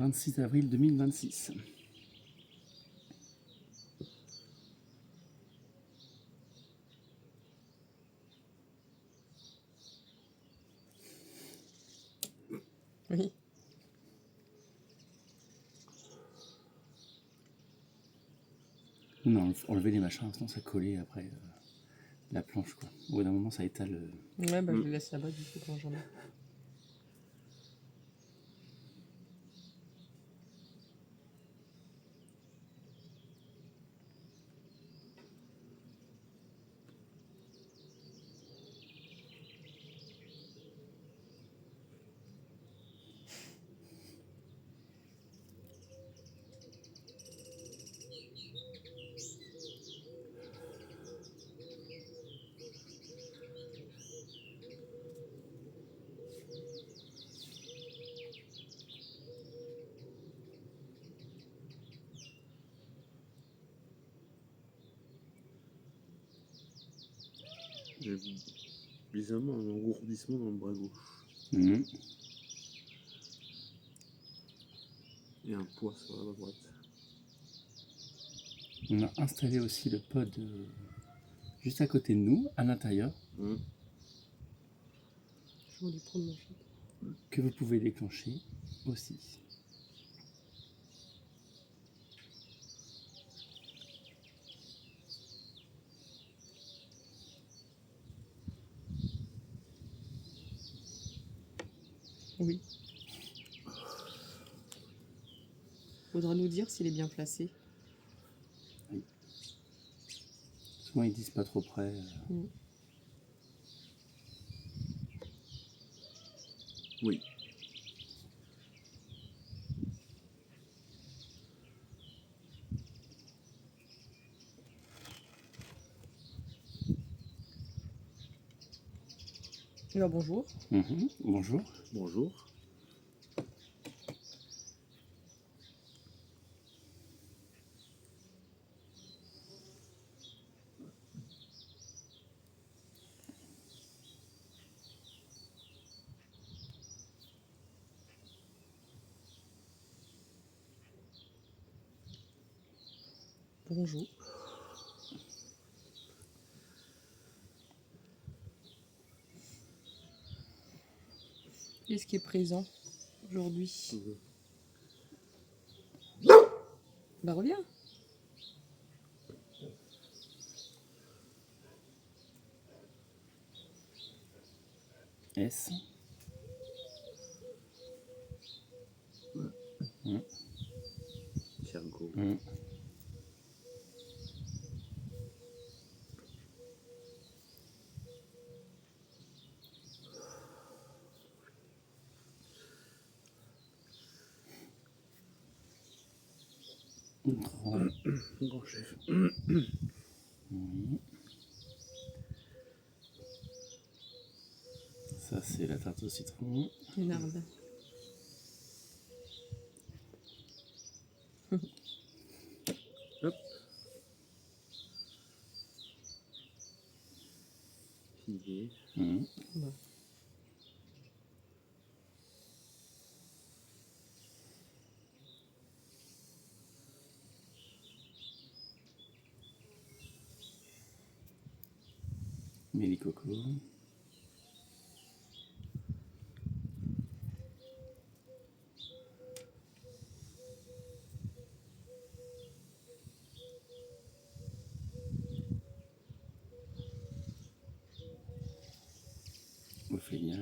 26 avril 2026. Oui. Non, enlever les machins, sinon ça collait après la planche, quoi. Au bout d'un moment, ça étale. Ouais, bah je le laisse là-bas du coup quand j'en ai. J'ai bizarrement un engourdissement dans le bras gauche. Mhm. Et un poids sur la droite. On a installé aussi le pod juste à côté de nous, à l'intérieur, Mmh. Je vais lui prendre mon shot. que vous pouvez déclencher aussi. Oui. Faudra nous dire s'il est bien placé. Souvent ils disent pas trop près. Oui. Alors, bonjour. Mhm. Bonjour. Bonjour. Bonjour. Qu'est-ce qui est présent aujourd'hui? Bah reviens. S. Thiago. Mhm. Trois. Bon chef. Oui. Ça c'est la tarte au citron. Une arde. Hop. Figuier. Mhm. Bah. Mélicoco. Ophélia.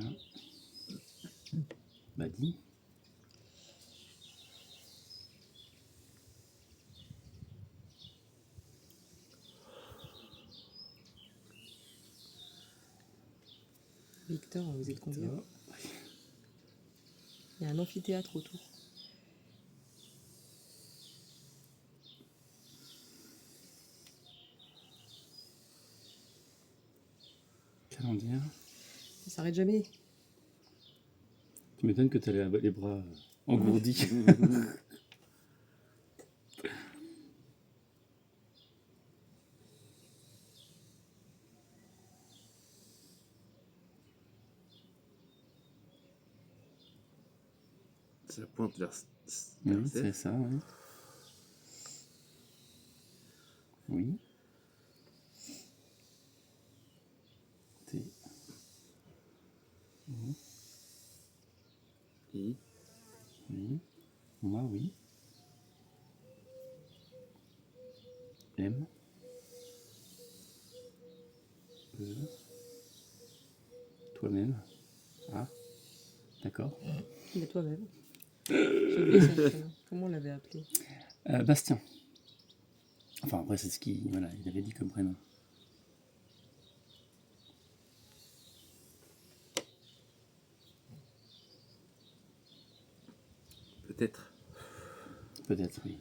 Badi. Victor, vous êtes combien? Victor. Il y a un amphithéâtre autour. Calendière. Ça s'arrête jamais. Tu m'étonnes que tu as les bras engourdis. Ça pointe vers Oui, Steph. c'est ça, oui. Oui. T. Oui. I. Oui. Moi, oui. M. E. Toi-même. Ah, d'accord. Mais toi-même. J'ai oublié son prénom. Comment on l'avait appelé? Bastien. Enfin, après, c'est ce qu'il voilà, il avait dit comme prénom. Peut-être. Peut-être, oui.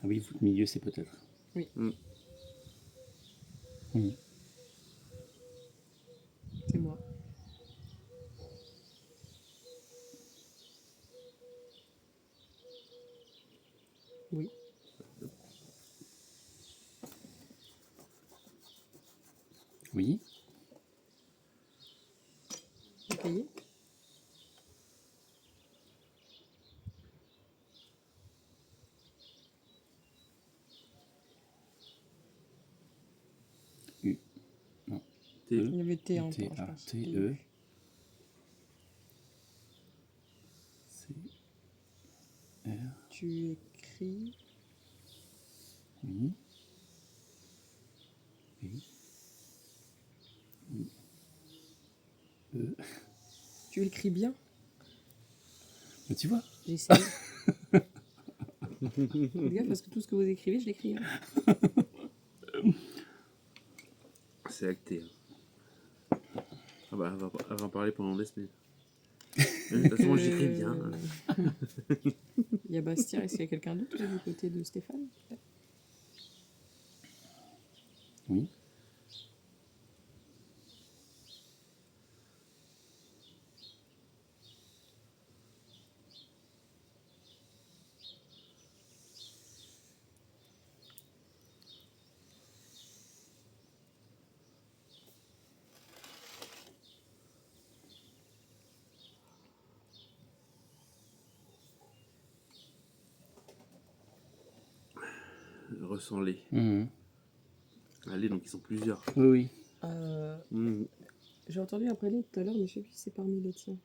Ah oui, votre milieu, c'est peut-être. Oui. Mm. Oui. C'est moi. Oui. Oui. Le cahier? U. Non. T. Il y avait T en T. temps, je A. pense. T. E. C. R. Tu écris. Oui. Oui. I. E. Tu écris bien? Mais tu vois, J'essaye. Faites gaffe parce que tout ce que vous écrivez, je l'écris. Hein. C'est acté. Hein. Ah bah, elle va en parler pendant des semaines. De toute façon, j'écris bien. Hein. Il y a Bastien. Est-ce qu'il y a quelqu'un d'autre du côté de Stéphane? oui. Ressens-les. Mhm. Allez, donc ils sont plusieurs. Oui, oui. Mm. J'ai entendu un prénom tout à l'heure, mais je sais plus si c'est parmi les tiens.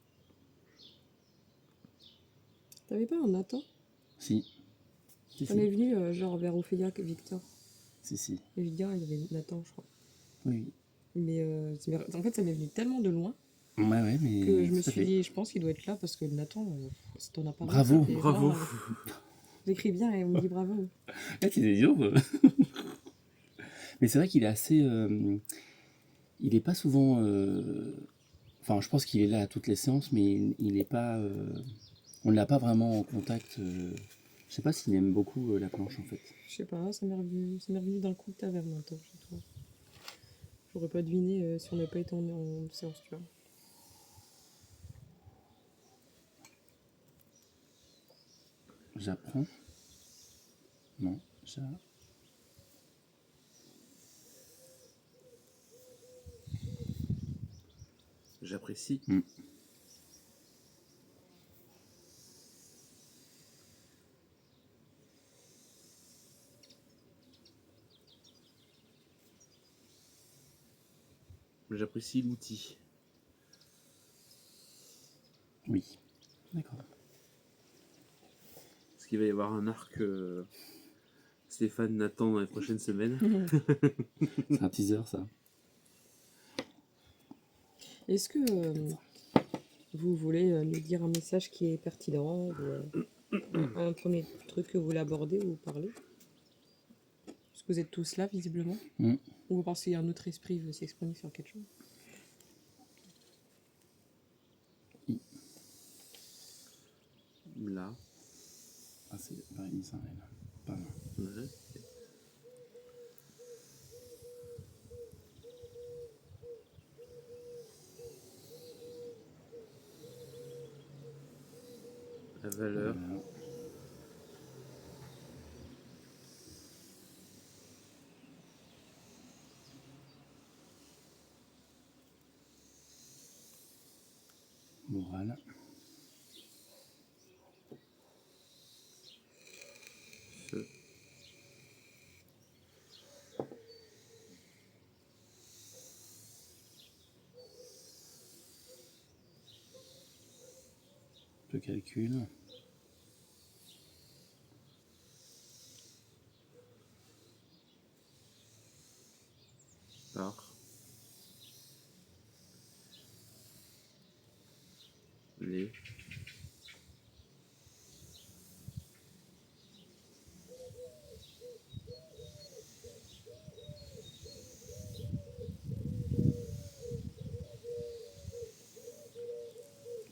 T'avais pas un Nathan? Si. Si, On est si. venu genre vers Ophélia Victor. Si, si. Et je dis, ah, il y avait Nathan, je crois. Oui, oui. Mais en fait, ça m'est venu tellement de loin Ouais, ouais, mais. que je me tout à suis fait. dit, je pense qu'il doit être là parce que Nathan, si t'en as parlé. Bravo. c'était Bravo. vraiment, j'écris bien et on me dit bravo. Là, tu dis, oh, mais c'est vrai qu'il est assez. Il est pas souvent. Enfin, je pense qu'il est là à toutes les séances, mais il est pas. On ne l'a pas vraiment en contact. Je sais pas s'il aime beaucoup la planche en fait. Je sais pas, ça m'est revenu d'un coup que t'avais Nathan chez toi. J'aurais pas deviné si on n'avait pas été en séance, tu vois. J'apprends. Non, J'apprécie. Mm. J'apprécie l'outil. Oui. D'accord. Parce qu'il va y avoir un arc Stéphane Nathan dans les prochaines semaines. C'est un teaser ça. Est-ce que vous voulez nous dire un message qui est pertinent ou un premier truc que vous voulez aborder ou parler? Est-ce que vous êtes tous là, visiblement? Mm. Ou vous pensez qu'un autre esprit veut s'exprimer sur quelque chose? Là. Ah, c'est pas une ça, elle. Pas mal. Ouais. La valeur. Voilà. Morale. simple calcul. Par les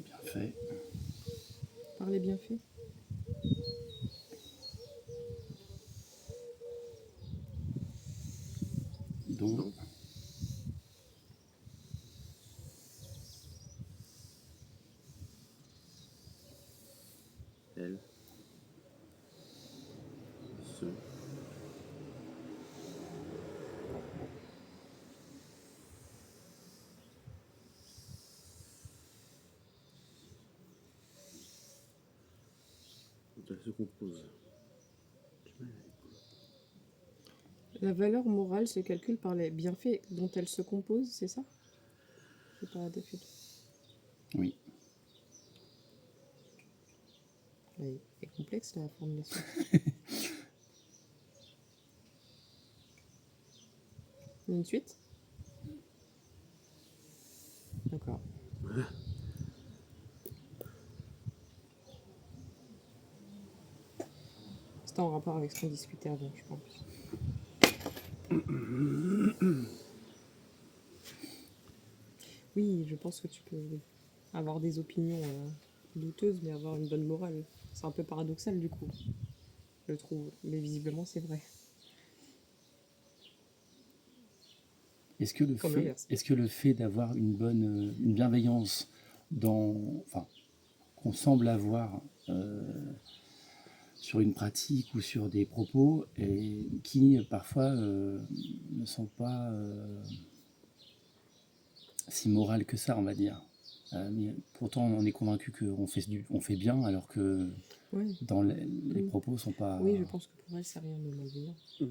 Bien fait. Par les bienfaits. Donc, dons elles se elles se composent. La valeur morale se calcule par les bienfaits dont elle se compose, c'est ça? J'ai pas défini. oui. Elle est complexe la formulation. Une suite? D'accord. C'était en rapport avec ce qu'on discutait avant, je pense. Oui, je pense que tu peux avoir des opinions douteuses, mais avoir une bonne morale. C'est un peu paradoxal du coup, je trouve. Mais visiblement, c'est vrai. Est-ce que Comme l'inverse. le fait d'avoir une bienveillance enfin, qu'on semble avoir sur une pratique ou sur des propos et qui parfois ne sont pas si morales que ça, on va dire. Mais pourtant, on est convaincu qu'on on fait bien, alors que Ouais. dans les propos sont pas. Oui, je pense que pour elle, c'est rien de malveillant. C'est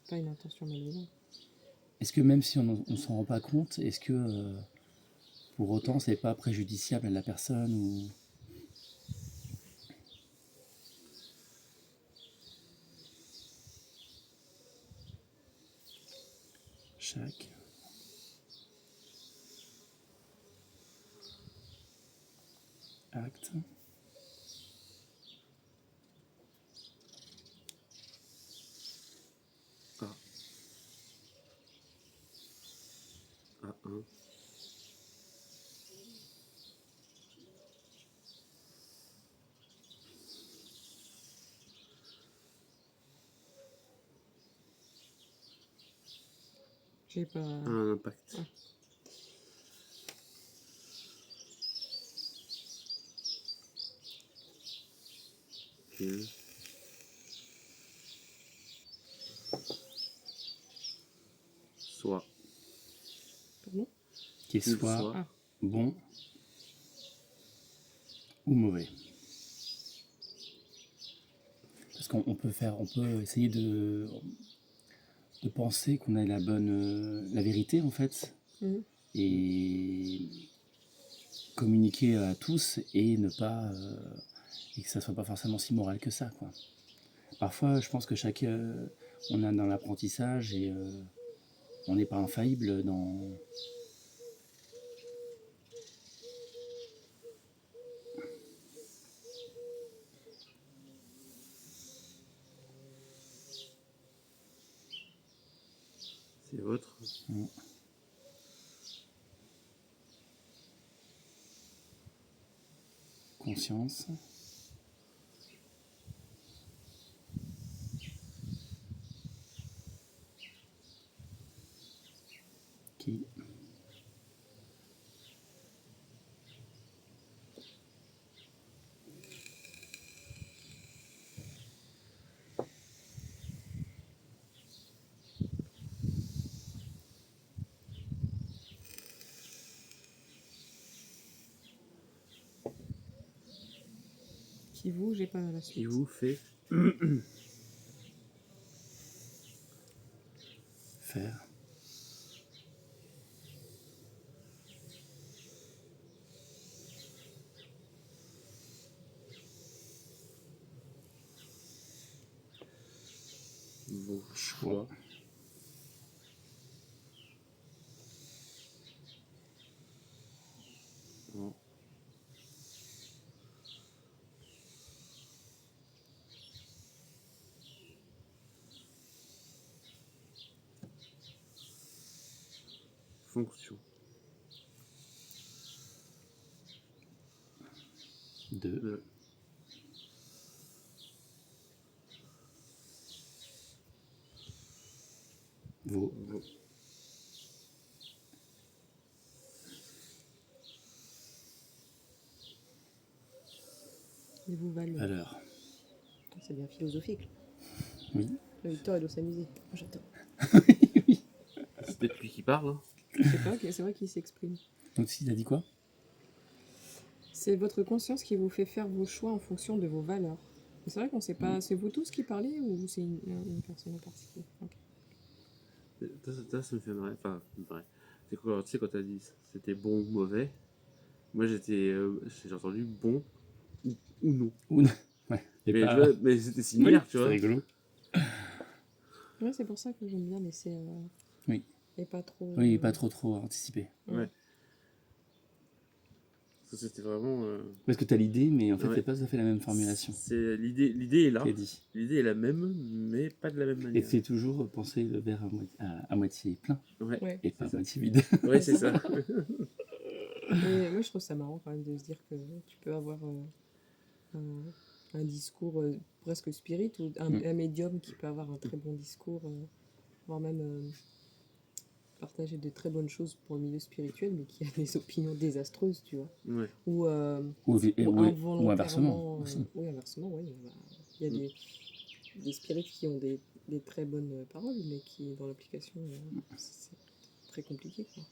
pas une intention malveillante. Est-ce que même si on ne s'en rend pas compte, est-ce que pour autant c'est pas préjudiciable à la personne ou... Chaque acte A1 J'ai pas. a un impact. Ah. Qu'il soit Pardon? qu'il qu'il soit soit Ah. bon ou mauvais. Parce qu'on peut essayer de penser qu'on a la vérité en fait, Mhm. et communiquer à tous et ne pas et que ça soit pas forcément si moral que ça, quoi. Parfois, je pense que on est dans l'apprentissage et on n'est pas infaillible dans. c'est votre Conscience. Qui Qui vous, j'ai pas la suite. qui vous fait faire choix. Non. Fonction. 2. De... Vos. Vos. Et vous valez. Valeurs. C'est bien philosophique. Oui. Le Victor, il doit s'amuser. Moi, j'adore. C'est peut-être lui qui parle. Hein. Je sais pas, c'est vrai qu'il s'exprime. Donc, il a dit quoi? C'est votre conscience qui vous fait faire vos choix en fonction de vos valeurs. C'est vrai qu'on sait pas. C'est vous tous qui parlez ou c'est une personne en particulier? Ok. Ça me fait marrer. Enfin, ça me fait marrer. C'est quoi, tu sais, quand t'as dit c'était bon ou mauvais, moi j'ai entendu bon ou non. Ou non. Ouais. Et Mais, pas... tu vois, mais c'était similaire, Oui, tu c'est vois. rigolo. Ouais, c'est pour ça que j'aime bien laisser. Oui. Et pas trop. Oui, pas trop anticipé. Ouais. Ça, c'était vraiment. Parce que tu as l'idée, mais en fait, Ouais. c'est pas tout à fait la même formulation C'est l'idée est là. qui est dit. L'idée est la même, mais pas de la même Et manière. c'est toujours penser le verre à moitié plein Ouais. Ouais. et pas à ça. moitié vide. Ouais, c'est ça. Mais moi, je trouve ça marrant quand même de se dire que tu peux avoir un discours presque spirit ou un médium qui peut avoir un très bon discours, voire même partager de très bonnes choses pour le milieu spirituel, mais qui a des opinions désastreuses, tu vois. Ouais. Ou Ou inversement aussi. Oui, inversement, oui. Il y a des spirites qui ont des très bonnes paroles, mais qui, dans l'application, c'est très compliqué, quoi.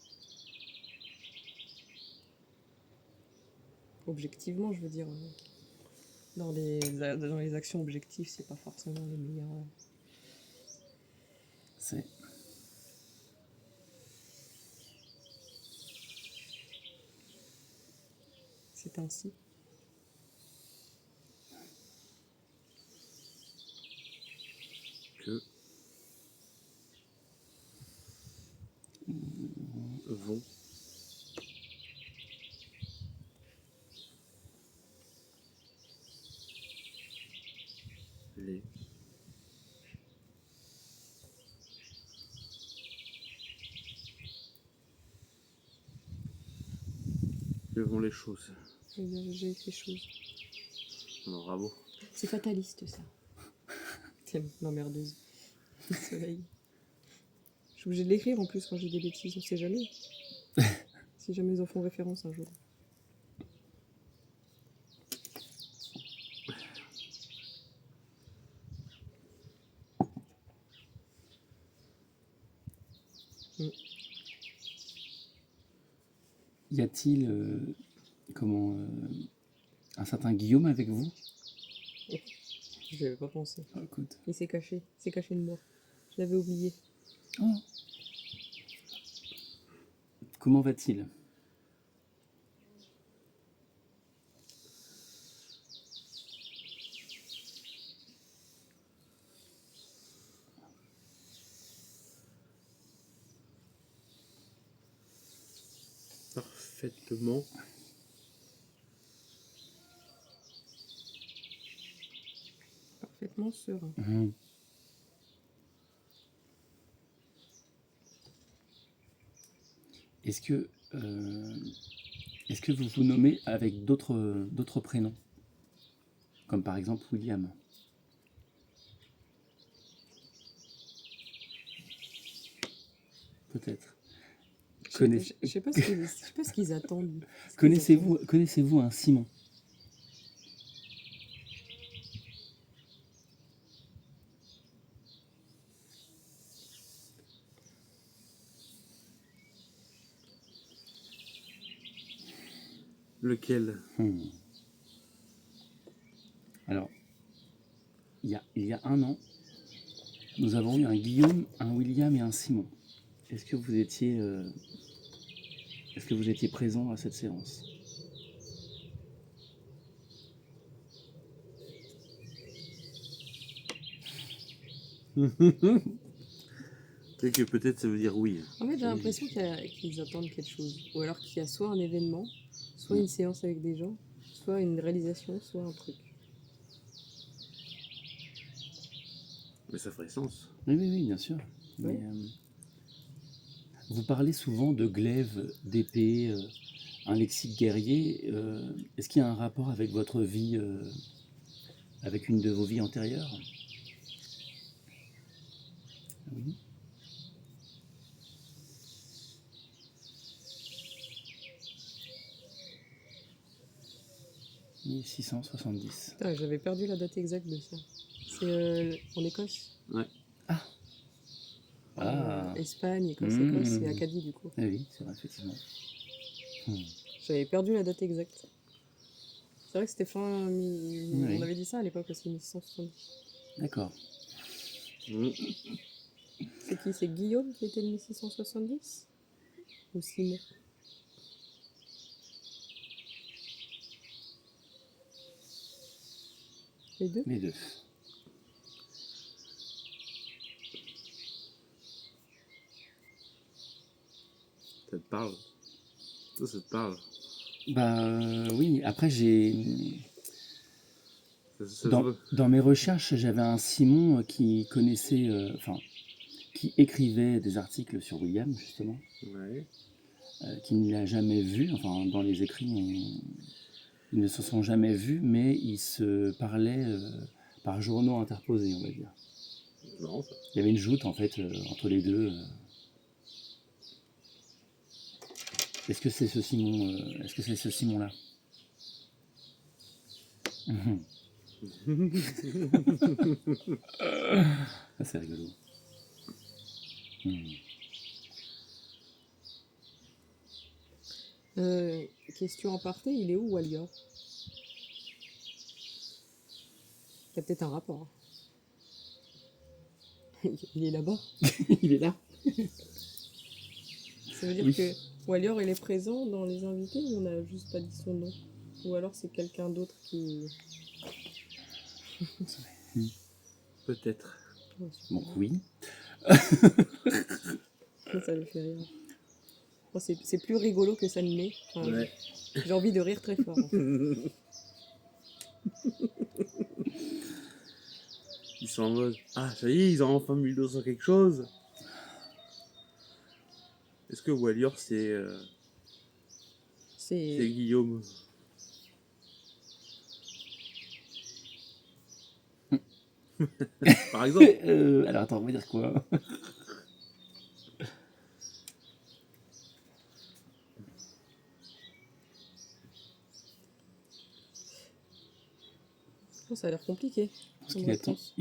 Objectivement, je veux dire, dans les actions objectives, c'est pas forcément les meilleurs. C'est C'est ainsi. Que vont les que vont les choses. J'ai écrit choses. Non, bravo. C'est fataliste, ça. C'est l'emmerdeuse. Le soleil. Je suis obligée de l'écrire en plus quand j'ai des bêtises, on sait jamais. Si jamais ils en font référence un jour. Y a-t-il un certain Guillaume avec vous? Je n'avais pas pensé. Oh, écoute. Il s'est caché de moi. Je l'avais oublié. Oh. Comment va-t-il? Parfaitement. Parfaitement serein. Est-ce que vous vous nommez avec d'autres prénoms? Comme par exemple William. Peut-être. Je sais pas ce qu'ils attendent. Connaissez-vous un Simon? Lequel? Alors, il y a un an, nous avons eu un Guillaume, un William et un Simon. Est-ce que vous étiez présent à cette séance? Et que peut-être ça veut dire oui. En fait, j'ai l'impression qu'ils attendent quelque chose. Ou alors qu'il y a soit un événement, soit une séance avec des gens, soit une réalisation, soit un truc. Mais ça ferait sens. Oui, oui, oui, bien sûr. Oui. Mais, vous parlez souvent de glaive, d'épée, un lexique guerrier. Est-ce qu'il y a un rapport avec votre vie, avec une de vos vies antérieures? Oui. « 1670. Putain, j'avais perdu la date exacte de ça. C'est en Écosse. Ah. Ah. Espagne, Écosse, Mmh. Écosse, c'est Acadie du coup. Ah oui, c'est vrai, effectivement. J'avais perdu la date exacte. C'est vrai que c'était fin. Oui. On avait dit ça à l'époque aussi, 1670. D'accord. Mm. C'est qui? C'est Guillaume qui était de 1670? Ou Simon? Les deux? Les deux. Ça te parle. Ça te parle. Bah oui, après j'ai... Ça se Dans, voit. dans mes recherches, j'avais un Simon qui connaissait, enfin, qui écrivait des articles sur William, justement, Ouais. qui ne l'a jamais vu. Enfin, dans les écrits, ils ne se sont jamais vus, mais ils se parlaient par journaux interposés, on va dire. C'est marrant ça. Il y avait une joute, en fait, entre les deux. Est-ce que c'est ce Simon, est-ce que c'est ce Simon-là? Ça, c'est rigolo. Question aparté, il est où Wallior? Il y a peut-être un rapport. Il est là-bas. Il est là. Ça veut dire Oui. que Wallior, il est présent dans les invités ou on n'a juste pas dit son nom? Ou alors c'est quelqu'un d'autre qui... Peut-être. Oh, super. Donc oui. Ça lui fait rire. Oh, c'est plus rigolo que ça ne l'est. Enfin, Ouais. j'ai envie de rire très fort. En fait. Ils sont en mode ah ça y est ils ont enfin mis le dos sur quelque chose. Est-ce que Wallior c'est Guillaume? Par exemple. Alors attends, on va dire quoi? Oh, ça a l'air compliqué. Parce qu'il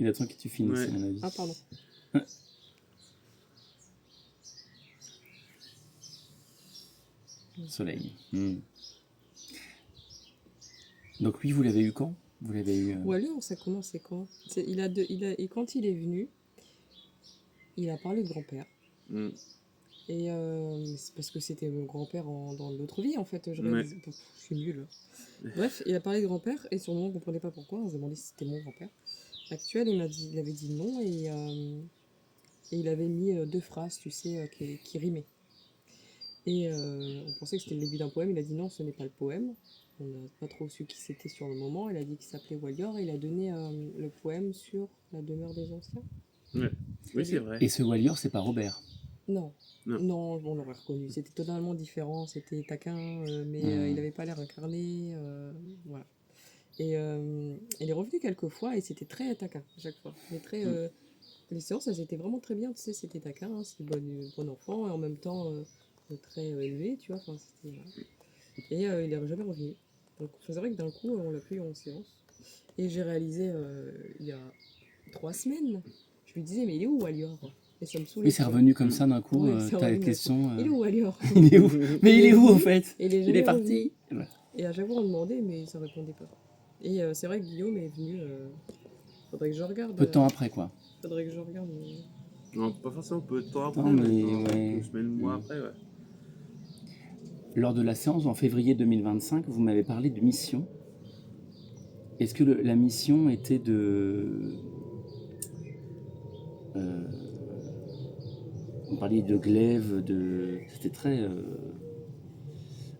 attend que tu finisses, Ouais. à mon avis. Ah, pardon. Soleil. Donc lui, vous l'avez eu quand? Vous l'avez eu... Wallior, ça commence quand? Et quand il est venu, il a parlé de grand-père. Mm. Et c'est parce que c'était mon grand-père dans l'autre vie, en fait. Je Ouais. suis nulle. Bref, il a parlé de grand-père, et sur le moment, on ne comprenait pas pourquoi. On se demandait si c'était mon grand-père. Actuel, il avait dit non, et il avait mis deux phrases, tu sais, qui rimaient. Et on pensait que c'était le début d'un poème. Il a dit non, ce n'est pas le poème. On n'a pas trop su qui c'était sur le moment. Il a dit qu'il s'appelait Wallior, et il a donné le poème sur la demeure des anciens. Ouais. Oui c'est vrai. Et ce Wallior, c'est pas Robert. Non. Non. Non, on l'aurait reconnu. C'était totalement différent. C'était taquin, mais il n'avait pas l'air incarné. Voilà. Et il est revenu quelques fois et c'était très taquin à chaque fois. Mais très, les séances, elles étaient vraiment très bien. Tu sais, c'était taquin, hein, c'était bon enfant et en même temps très élevé, tu vois. Enfin, c'était, et il est jamais revenu. Donc c'est vrai que d'un coup, on l'a plus eu en séance. Et j'ai réalisé il y a 3 semaines, je lui disais, mais il est où Wallior? Et ça me saoulait. Oui, c'est revenu comme ça d'un coup, Ouais, c'est ta revenu question... Il est où Wallior? il est où? Mais il est où, au fait? Et il est Il jamais est revenu. parti. Ouais. Et à chaque fois, on demandait, mais ça répondait pas. Et c'est vrai que Guillaume est venu. Faudrait que je regarde. Peu de temps après, quoi. Faudrait que je regarde. Mais... Non pas forcément peu de temps après. Non, mais genre, ouais. 2 semaines, mois après ouais. Lors de la séance en février 2025, vous m'avez parlé de mission. Est-ce que la mission était de... On parlait de glaive, c'était très... Alors,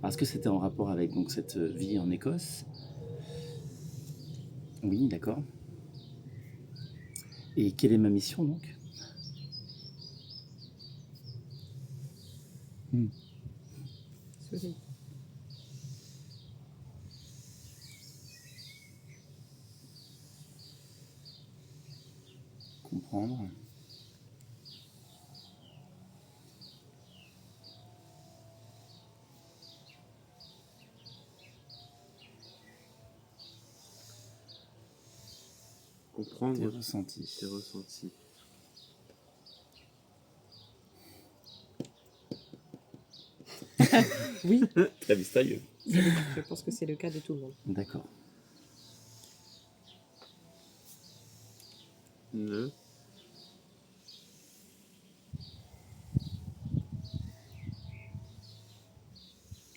est-ce que c'était en rapport avec donc, cette vie en Écosse? Oui, d'accord. Et quelle est ma mission donc? Soleil. Comprendre. Comprendre Tes ressentis. tes ressentis. Oui, Très mystérieux. je pense que c'est le cas de tout le monde. D'accord. Ne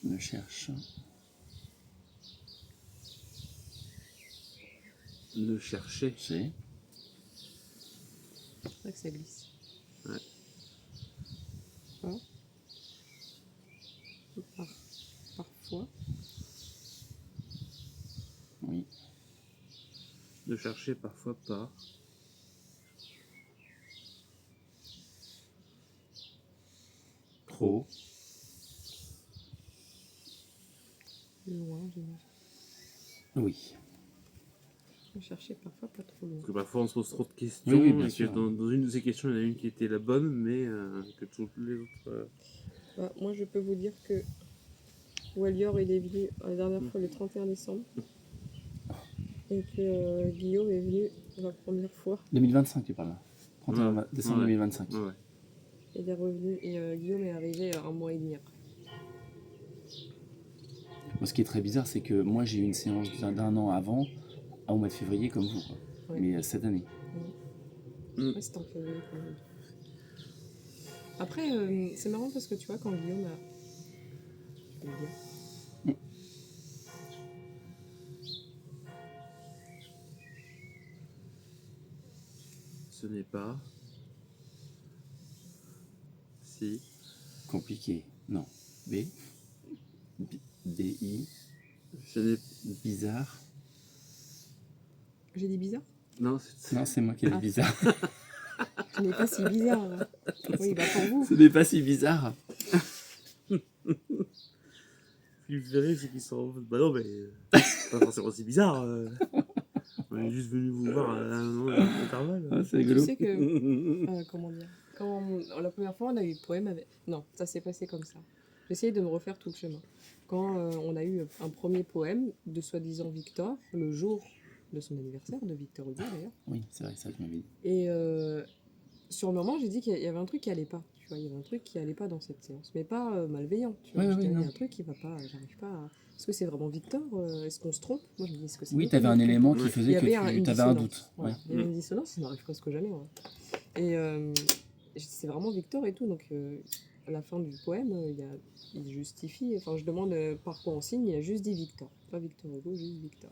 Ne cherche. ne chercher. J'ai. C'est vrai que ça glisse. Ouais. Pas. Parfois. Oui. Ne chercher parfois pas. Trop. Loin, j'imagine. Oui. Je cherchais parfois pas trop loin. Parce que parfois on se pose trop de questions. Oui, oui, bien et que sûr. dans une de ces questions, il y en a une qui était la bonne, mais que toutes les autres. Bah, moi, je peux vous dire que Wallior, il est venu la dernière fois le 31 décembre. Et que Guillaume est venu la première fois. 2025, tu parles là. 31 Ouais. décembre Ouais. 2025. Ouais. Il est revenu et Guillaume est arrivé un mois et demi après. Moi, ce qui est très bizarre, c'est que moi, j'ai eu une séance d'un an avant, au mois de février, comme vous. Quoi. Ouais. Mais cette année. Ouais, c'était en février quand même. Après, c'est marrant parce que tu vois, quand Guillaume a. Je vais le dire. Ce n'est pas. Si. Compliqué. Non. B. B-I. Ce n'est. Bizarre. J'ai dit bizarre? Non, Non, c'est moi qui ai dit Ah. bizarre. Ce n'est pas si bizarre. Oui, bah pour vous. Ce n'est pas si bizarre. Ce qui me fait rire, c'est qu'ils sont. Bah non, mais. Pas forcément si bizarre. On est juste venu vous voir à un intervalle. Ah, c'est Mais tu rigolo. sais que. Comment dire? La première fois, on a eu le poème avec. Non, ça s'est passé comme ça. J'essayais de me refaire tout le chemin. Quand on a eu un premier poème de soi-disant Victor, le jour de son anniversaire, de Victor Hugo d'ailleurs. Oui, c'est vrai, ça, je m'avais dit. Et sur le moment, j'ai dit qu'il y avait un truc qui allait pas. Tu vois, il y avait un truc qui allait pas dans cette séance. Mais pas malveillant. Tu vois, Oui, je oui, disais, il y non. a un truc qui va pas. J'arrive pas à. Est-ce que c'est vraiment Victor? Est-ce qu'on se trompe? Moi, je me dis, est-ce que c'est Oui, Victor tu avais un ou élément quelqu'un? qui Ouais. Il faisait y que avait tu avais un dissonance. doute. Voilà. Ouais. Il y avait une dissonance, ça n'arrive presque jamais. Ouais. Et c'est vraiment Victor et tout. Donc, à la fin du poème, il justifie. Enfin, je demande par quoi on signe. Il a juste dit Victor. Pas Victor Hugo, juste Victor.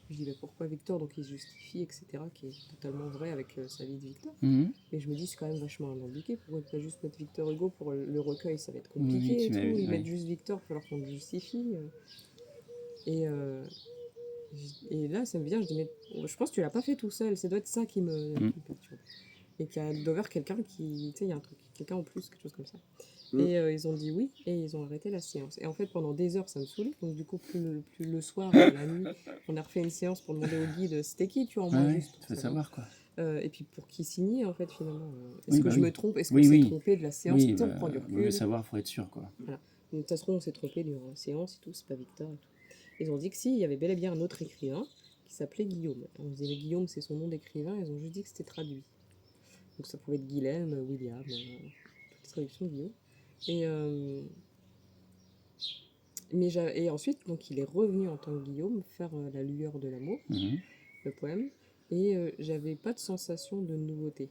Je dis, bah, pourquoi Victor? Donc, il justifie, etc. Qui est totalement vrai avec sa vie de Victor. Mhm. Mais je me dis, c'est quand même vachement alambiqué. Pourquoi pas juste mettre Victor Hugo pour le recueil? Ça va être Oui, compliqué tu et tout. m'avais- Ils ouais. mettent juste Victor, il va falloir qu'on le justifie. Et, et là, ça me vient, je dis, mais je pense que tu l'as pas fait tout seul. Ça doit être ça qui me perturbe. Et qu'il y a d'over quelqu'un qui. Tu sais, il y a un truc, quelqu'un en plus, quelque chose comme ça. Et ils ont dit oui, et ils ont arrêté la séance. Et en fait, pendant des heures, ça me saoulait. Donc, du coup, plus le soir, la nuit, on a refait une séance pour demander au guide c'était qui, tu vois, en moins Ouais, juste. tu veux savoir quoi. Et puis pour qui signait, en fait, finalement. Est-ce Oui, que bah je oui. me trompe? Est-ce Oui, qu'on s'est oui. trompé de la séance? Oui, Tu sais, on bah, prend du vaut mieux recul. savoir, faut être sûr quoi. Voilà. De toute façon, on s'est trompé durant la séance et tout, c'est pas Victor et tout. Ils ont dit que si, il y avait bel et bien un autre écrivain qui s'appelait Guillaume. On disait, mais Guillaume, c'est son nom d'écrivain, ils ont juste dit que c'était traduit. Donc ça pouvait être Guilhem, William, toutes les traductions de Guillaume. Et ensuite, donc, il est revenu en tant que Guillaume faire La lueur de l'amour, Mhm. le poème, et j'avais pas de sensation de nouveauté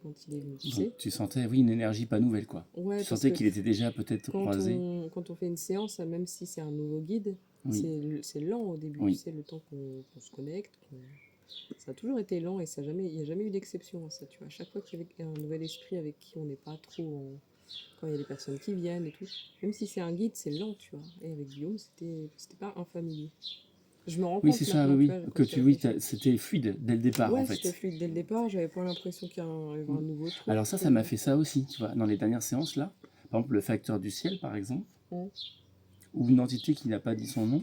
quand il est venu. Tu Donc, sais, tu sentais, oui, une énergie pas nouvelle quoi. ouais, Tu parce sentais que qu'il était déjà peut-être croisé. quand on fait une séance, même si c'est un nouveau guide, Oui. c'est lent au début, Oui. tu sais, le temps qu'on se connecte, Ça a toujours été lent et il n'y a jamais eu d'exception à ça, tu vois. À chaque fois qu'il y avait un nouvel esprit avec qui on n'est pas trop quand il y a des personnes qui viennent et tout, même si c'est un guide, c'est lent, tu vois. Et avec Guillaume, c'était pas infamilier. Je me rends Oui, compte c'est ça, maintenant, tu oui, vois, oui. quand Que tu oui, réfléchis. c'était fluide dès le départ, en Ouais, c'était fait. fluide dès le départ, j'avais pas l'impression qu'il y avait un nouveau truc. Alors ça m'a fait ça aussi, tu vois, dans les dernières séances, là. Par exemple, le facteur du ciel, par exemple, Mm. ou une entité qui n'a pas dit son nom.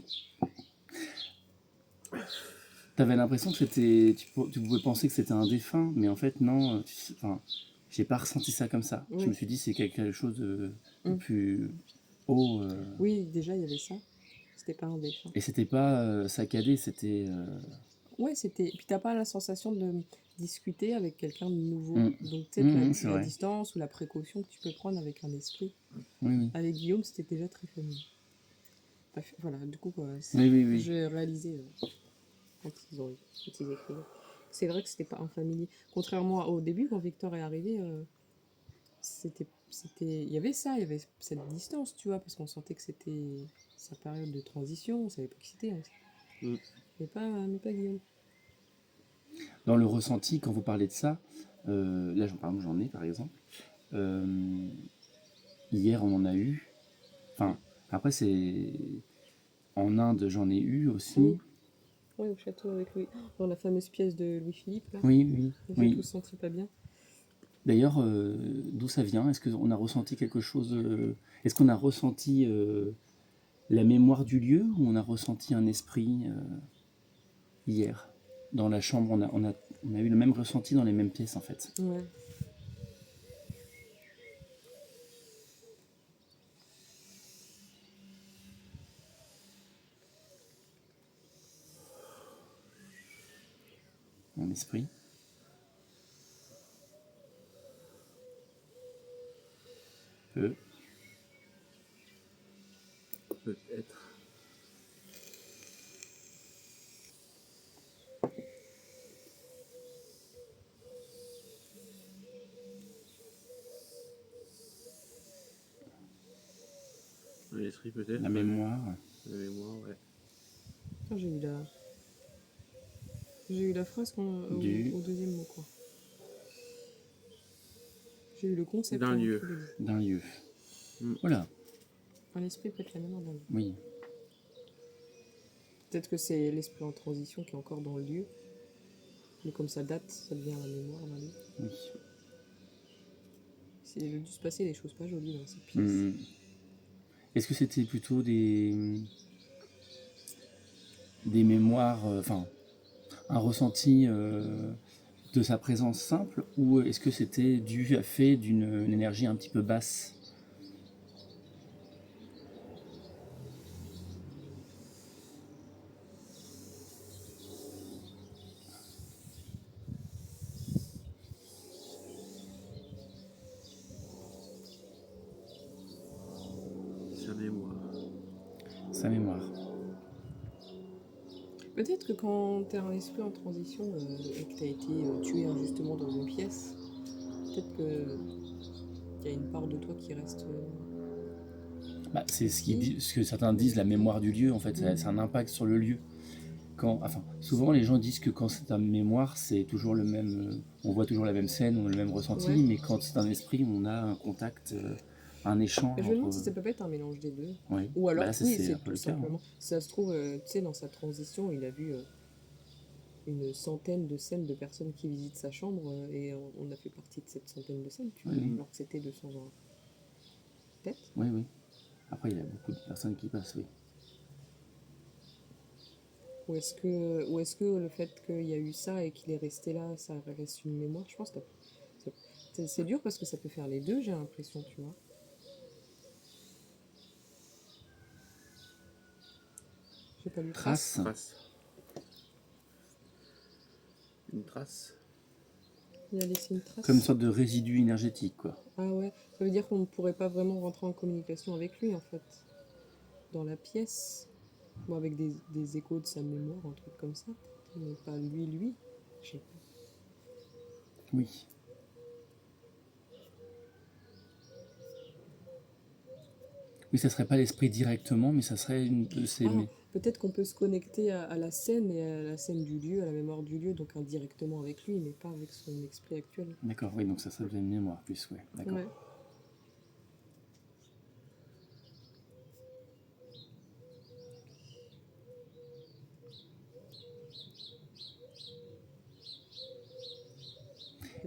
T'avais l'impression que tu pouvais penser que c'était un défunt, mais en fait, non, enfin, j'ai pas ressenti ça comme ça. Je Oui. me suis dit, c'est quelque chose de Mm. plus haut. Oui, déjà, il y avait ça. C'était pas un défunt. Et c'était pas saccadé, c'était. Ouais, c'était. Puis t'as pas la sensation de discuter avec quelqu'un de nouveau. Mm. Donc, peut-être C'est la vrai. distance ou la précaution que tu peux prendre avec un esprit. Oui, oui. Avec Guillaume, c'était déjà très familier. Bref, voilà, du coup, Oui. j'ai réalisé quand ils écrivaient. C'est vrai que c'était pas infamilier. Contrairement au début, quand Victor est arrivé, il y avait ça, il y avait cette distance, tu vois, parce qu'on sentait que c'était sa période de transition, on savait pas qui c'était, hein. Mm. Mais pas Guillaume. Dans le ressenti, quand vous parlez de ça, là, par exemple, j'en ai, par exemple. Hier, on en a eu. Enfin, après, c'est. En Inde, j'en ai eu aussi. Oui. Oui, au château avec Louis. Dans la fameuse pièce de Louis-Philippe, là. Oui. On s'est tous sentis pas bien. D'ailleurs, d'où ça vient? Est-ce qu'on a ressenti quelque chose? Est-ce qu'on a ressenti la mémoire du lieu ou on a ressenti un esprit hier? Dans la chambre, on a eu le même ressenti dans les mêmes pièces en fait. Ouais. Un esprit. Peu. Peut-être. L'esprit peut-être. La mémoire. La mémoire, ouais. Attends, j'ai eu la phrase Du. au deuxième mot, quoi. J'ai eu le concept D'un avant lieu. que tu le dises. D'un lieu. Mm. Voilà. Un esprit peut être la mémoire d'un lieu. Oui. Peut-être que c'est l'esprit en transition qui est encore dans le lieu. Mais comme ça date, ça devient la mémoire d'un lieu. Oui. Il a dû se passer des choses pas jolies dans cette pièce. Hum. Est-ce que c'était plutôt des mémoires, enfin, un ressenti de sa présence simple, ou est-ce que c'était dû à fait d'une énergie un petit peu basse? Sa mémoire. Sa mémoire. Peut-être que quand t'es un esprit en transition et que t'as été tué injustement dans une pièce, peut-être qu'il y a une part de toi qui reste. Bah, c'est Ici. ce que certains disent, la mémoire du lieu, en fait, c'est un impact sur le lieu. Souvent les gens disent que quand c'est une mémoire, c'est toujours le même, on voit toujours la même scène, on a le même ressenti, Ouais. mais quand c'est un esprit, on a un contact, un échange. Mais je me demande si ça peut pas être un mélange des deux. Oui. Ou alors, Bah là, oui, c'est un c'est peu tout le cas, hein. simplement. Si ça se trouve, tu sais, dans sa transition, il a vu une centaine de scènes de personnes qui visitent sa chambre et on a fait partie de cette centaine de scènes, tu vois, Oui. alors que c'était 200 ans. Peut-être. Oui. Après, il y a beaucoup de personnes qui passent, oui. Ou est-ce que le fait qu'il y a eu ça et qu'il est resté là, ça reste une mémoire? Je pense que c'est dur parce que ça peut faire les deux, j'ai l'impression, tu vois. J'ai pas lu trace. Trace. Une trace. Il a laissé une trace. Comme une sorte de résidu énergétique, quoi. Ah ouais, ça veut dire qu'on ne pourrait pas vraiment rentrer en communication avec lui, en fait. Dans la pièce. Ou avec des échos de sa mémoire, un truc comme ça. Mais pas lui. Je sais pas. Oui. Oui, ça serait pas l'esprit directement, mais ça serait une de ces... Ah, peut-être qu'on peut se connecter à la scène et à la scène du lieu, à la mémoire du lieu, donc indirectement avec lui, mais pas avec son esprit actuel. D'accord, oui, donc ça devient une mémoire plus, ouais, d'accord. Ouais.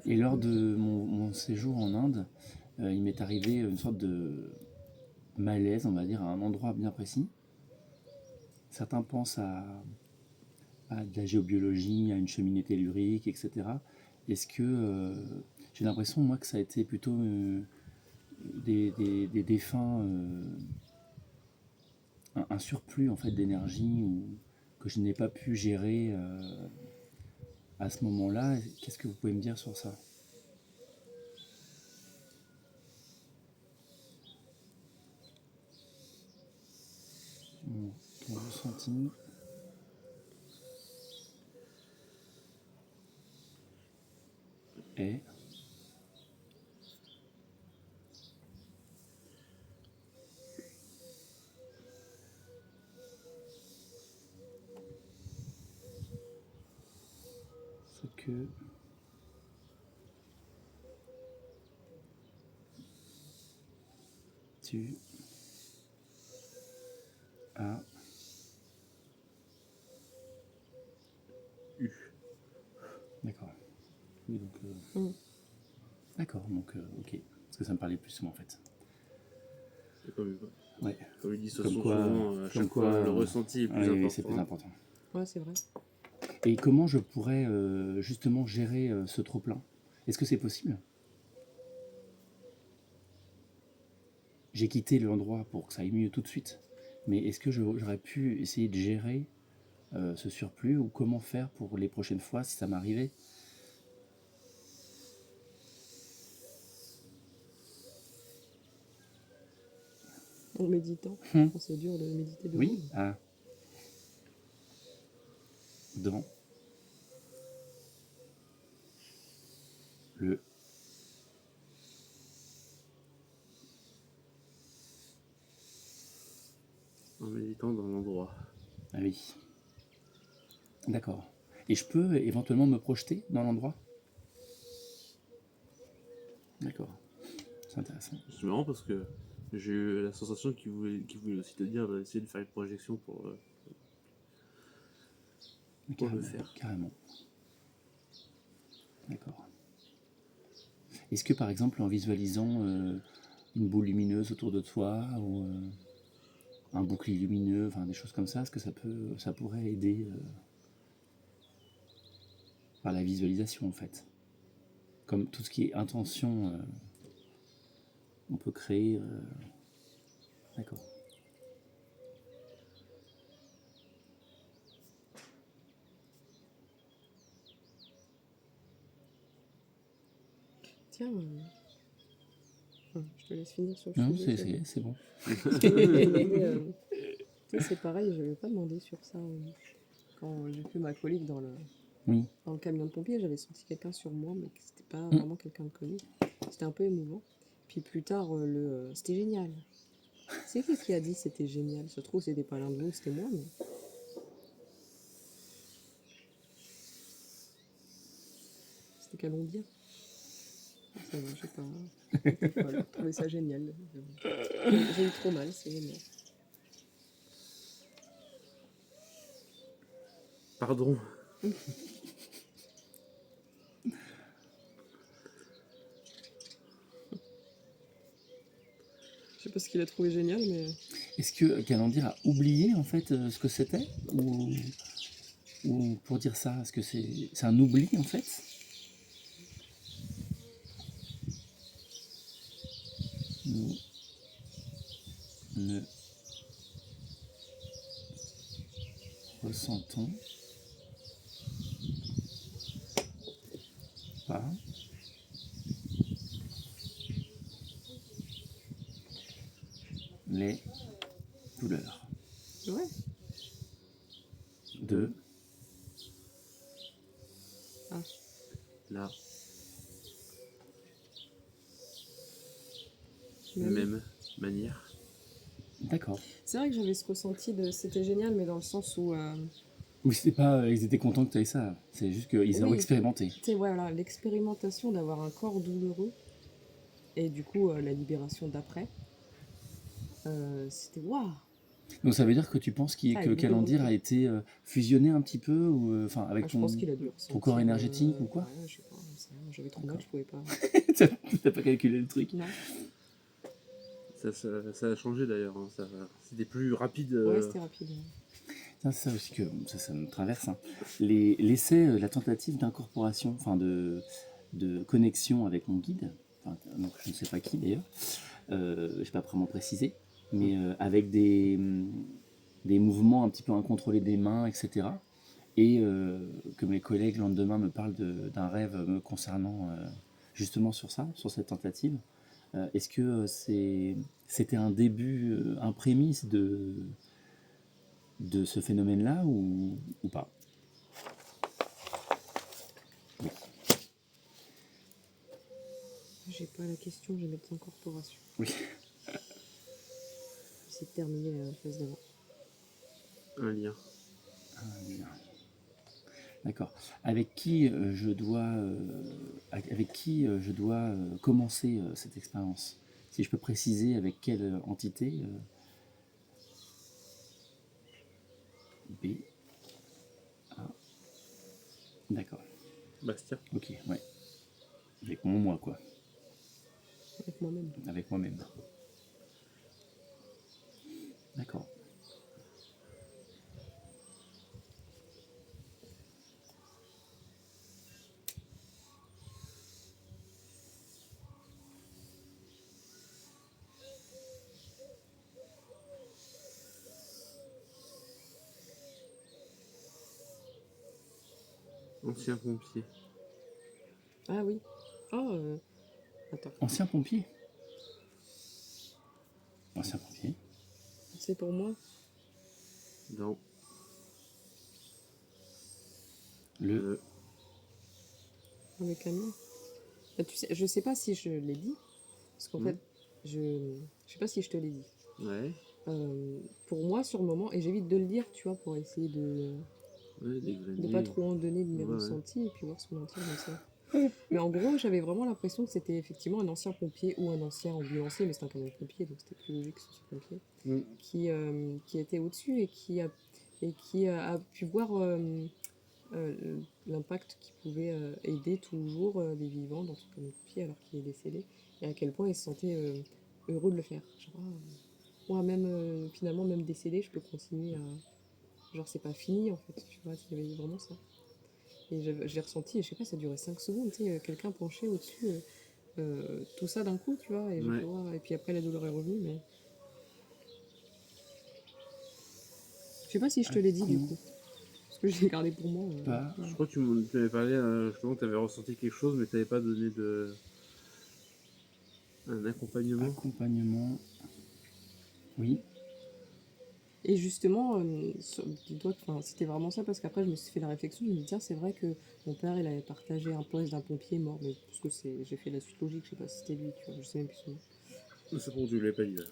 Et lors de mon séjour en Inde, il m'est arrivé une sorte de malaise, on va dire, à un endroit bien précis. Certains pensent à de la géobiologie, à une cheminée tellurique, etc. Est-ce que j'ai l'impression, moi, que ça a été plutôt des défunts, un surplus en fait d'énergie ou que je n'ai pas pu gérer à ce moment-là. Qu'est-ce que vous pouvez me dire sur ça? Ton ressenti. Est ce que tu as Eu. D'accord. Oui, donc, d'accord, donc ok. Parce que ça me parlait plus moi en fait. C'est comme, Ouais. comme ils disent Comme quoi, souvent, à chaque fois, le ressenti est plus oui, important. c'est plus important. Ouais, c'est vrai. Et comment je pourrais justement gérer ce trop-plein? Est-ce que c'est possible? J'ai quitté l'endroit pour que ça aille mieux tout de suite. Mais est-ce que j'aurais pu essayer de gérer ce surplus ou comment faire pour les prochaines fois si ça m'arrivait? En méditant. Hum. C'est dur de méditer debout. Oui. Ah. Dans le En méditant dans l'endroit. ah oui. D'accord. Et je peux éventuellement me projeter dans l'endroit? D'accord. C'est intéressant. C'est marrant parce que j'ai eu la sensation qu'il voulait aussi te dire d'essayer de faire une projection pour le Carrément, faire. carrément. D'accord. Est-ce que par exemple en visualisant une boule lumineuse autour de toi ou un bouclier lumineux, enfin des choses comme ça, est-ce que ça pourrait aider par la visualisation en fait? Comme tout ce qui est intention, on peut créer. D'accord. Tiens, je te laisse finir sur le Non, sujet. c'est bon. C'est pareil, je n'avais pas demandé sur ça. Quand j'ai fait ma colique dans Oui. le camion de pompier, j'avais senti quelqu'un sur moi, mais que c'était pas vraiment quelqu'un de connu. C'était un peu émouvant. Puis plus tard, c'était génial. C'est qui a dit c'était génial? Ça se trouve, c'était pas l'un de vous, c'était moi, mais. C'était Colombien. Ça va, je sais pas. J'étais folle, je trouvais ça génial. J'ai eu trop mal, c'est génial. Pardon. Je sais pas ce qu'il a trouvé génial, mais. Est-ce que Calendir a oublié en fait ce que c'était ou pour dire ça, est-ce que c'est un oubli en fait? Nous ne ressentons pas les douleurs Ouais. de La Même. même manière. D'accord. C'est vrai que j'avais ce ressenti de c'était génial, mais dans le sens où Oui, c'était pas, ils étaient contents que tu aies ça. C'est juste qu'ils ont oui, expérimenté. tu sais, voilà, l'expérimentation d'avoir un corps douloureux et du coup la libération d'après, c'était waouh. Donc ça veut dire que tu penses Ça que est douloureux Calendir quoi. a été fusionné un petit peu, ou enfin Ah, avec je pense qu'il a dû ton corps ressentir, énergétique ou quoi? ouais, je sais pas, j'en sais rien, j'avais trop mal, D'accord. je pouvais pas. T'as pas calculé le truc. Non, Ça a changé d'ailleurs. Hein. C'était plus rapide. ouais, c'était rapide. C'est ça aussi que ça me traverse, hein. L'essai, la tentative d'incorporation, enfin de connexion avec mon guide, enfin, donc je ne sais pas qui d'ailleurs, je ne vais pas vraiment préciser, mais avec des mouvements un petit peu incontrôlés des mains, etc. Et que mes collègues le lendemain me parlent d'un rêve me concernant justement sur ça, sur cette tentative. Est-ce que c'était un début, un prémisse de ce phénomène-là ou pas? Oui. J'ai pas la question, je vais mettre incorporation. Oui. C'est de terminer la phase d'avant. Un lien. D'accord. Avec qui je dois commencer cette expérience? Si je peux préciser avec quelle entité? B. A. D'accord. Bastien. Ok, ouais. Avec mon moi, quoi. Avec moi-même. Avec moi-même. D'accord. Ancien pompier. Ah oui. Oh, attends. Ancien pompier. Ancien pompier. C'est pour moi. Dans Le. le. Avec camion. Bah, tu sais, je sais pas si je l'ai dit. Parce qu'en fait, je sais pas si je te l'ai dit. Ouais. Pour moi, sur le moment, et j'évite de le dire, tu vois, pour essayer Ouais, de dégrener. pas trop en donner de mes Ouais, ouais. ressentis et puis voir ce qu'on en tire comme ça. Mais en gros, j'avais vraiment l'impression que c'était effectivement un ancien pompier ou un ancien ambulancier, mais c'était un camion de pompier, donc c'était plus logique que ce soit pompier, qui était au-dessus et qui a pu voir l'impact qui pouvait aider toujours les vivants dans son camion de pompier alors qu'il est décédé, et à quel point il se sentait heureux de le faire. Genre, moi, même finalement, même décédé, je peux continuer à. Genre, c'est pas fini en fait, tu vois, il y avait vraiment ça. Et j'ai ressenti, et je sais pas, ça durait 5 secondes, tu sais, quelqu'un penché au-dessus, tout ça d'un coup, tu vois, et j'ai Ouais. pu voir, et puis après la douleur est revenue, mais. Je sais pas si je te l'ai dit du coup, parce que je l'ai gardé pour moi. Pas. Je crois que tu m'avais parlé, justement, que tu avais ressenti quelque chose, mais tu n'avais pas donné un accompagnement. Accompagnement. Oui. Et justement, dis-toi que c'était vraiment ça, parce qu'après je me suis fait la réflexion, je me dis tiens, c'est vrai que mon père il avait partagé un poste d'un pompier mort, mais parce que j'ai fait la suite logique, je sais pas si c'était lui, tu vois, je sais même plus son nom. C'est bon, tu ne l'avais pas dit. Là.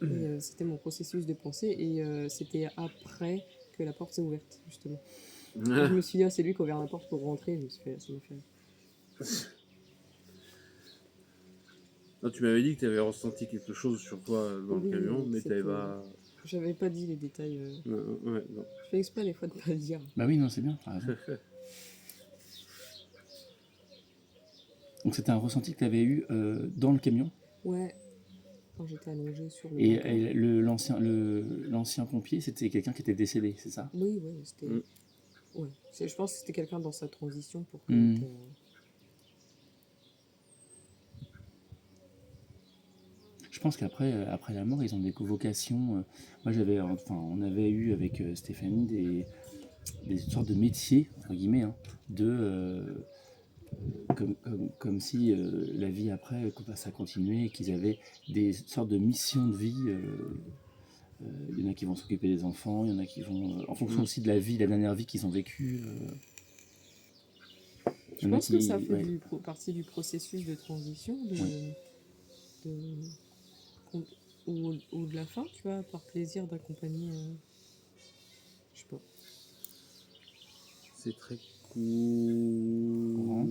Et c'était mon processus de pensée, et c'était après que la porte s'est ouverte, justement. Et je me suis dit, ah, c'est lui qui a ouvert la porte pour rentrer, je me suis fait, ça m'a fait. Non, tu m'avais dit que tu avais ressenti quelque chose sur toi dans le Oui, camion, mais tu c'était. n'avais pas. J'avais pas dit les détails. Non, ouais, non. Je fais exprès des fois de pas le dire. Bah oui, non, c'est bien, t'as raison. Donc c'était un ressenti que tu avais eu dans le camion. Ouais, quand j'étais allongée sur le Et, banc. et l'ancien pompier, c'était quelqu'un qui était décédé, c'est ça? Oui, ouais, c'était. Mm. Ouais. Je pense que c'était quelqu'un dans sa transition pour que. Mm. Je pense qu'après après la mort, ils ont des vocations. Moi, on avait eu avec Stéphanie des sortes de métiers, entre guillemets, hein, comme si la vie après, ça continuait, et qu'ils avaient des sortes de missions de vie. Il y en a qui vont s'occuper des enfants, il y en a qui vont, en fonction aussi de la vie, la dernière vie qu'ils ont vécue. Je pense que ça fait ouais. partie du processus de transition, ou de la faim, tu vois, par plaisir d'accompagner. Je sais pas. C'est très courant.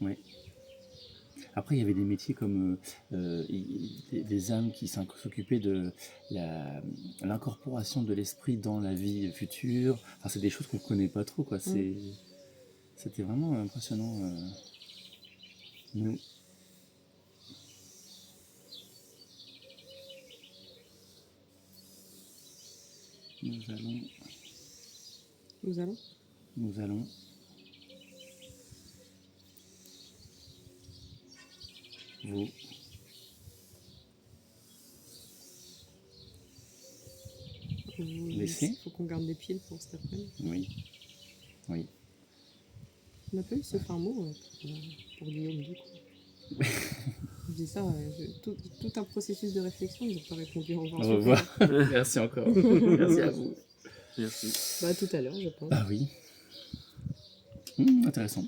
Oui. Après, il y avait des métiers comme des âmes qui s'occupaient de l'incorporation de l'esprit dans la vie future. Enfin, c'est des choses qu'on ne connaît pas trop, quoi. C'était vraiment impressionnant. Nous, nous allons, Nous allons. nous allons. Vous. Laissez. Il faut qu'on garde des piles pour cet après-midi. Oui. Oui. On n'a pas eu ce fin mot pour Guillaume, du coup. Je dis ça, tout un processus de réflexion, ils n'ont pas répondu au revoir. Au revoir. Merci encore. Merci à vous. Merci. Bah, à tout à l'heure, je pense. Ah oui. Intéressant.